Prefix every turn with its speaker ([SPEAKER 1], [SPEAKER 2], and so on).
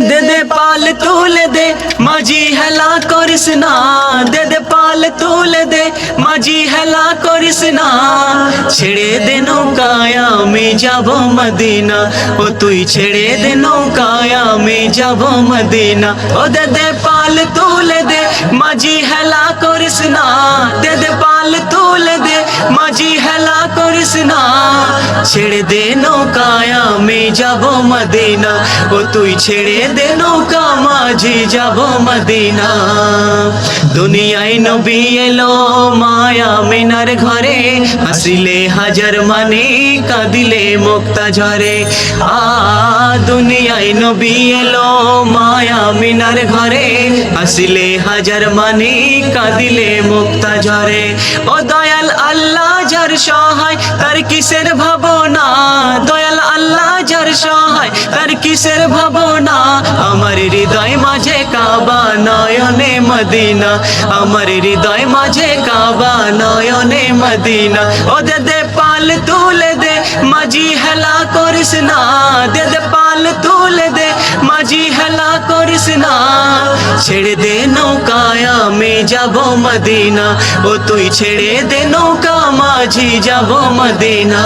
[SPEAKER 1] দে দে পাল তুলে দে মাঝি হেলা করিস না, দে দে পাল তুলে দে মাঝি হেলা করিস না। ছেড়ে দে নৌকায় আমি যাব মদিনা, ও তুই ছেড়ে দে নৌকায় আমি যাব মদিনা। ও দে দে পাল তুলে দে মাঝি হেলা করিস না, দে দে পাল তুলে দে মাঝি হেলা করিস না। ছেড়ে দে নৌকায় আমি যাব মদিনা, ও তুই ছেড়ে দে নৌকা মাঝি যাব মদিনা। দুনিয়ায় নবী এলো মায়া মিনার ঘরে, হাসিলে হাজার মানে কাঁদিলে মুক্তা ঝরে। দুনিয়ায় নবী এলো মায়া মিনার ঘরে, হাসিলে হাজার মানে কাঁদিলে মুক্তা ঝরে। ও দয়াল আল্লাহ যার সহায় তার কিসের ভাবনা, দয়াল আল্লাহ যার সহায় তার কিসের ভাবনা। আমার হৃদয় মাঝে কাবা নয়নে মদিনা, আমার হৃদয় মাঝে কাবা নয়নে মদিনা। ও দে দে পাল তুলে দে মাঝি হেলা করিস না, দে দে পাল তুলে দে মাঝি হেলা করিস না। ছেড়ে দে নৌকায় আমি যাব মদিনা, ও তুই ছেড়ে দে নৌকা মাঝি যাব মদিনা।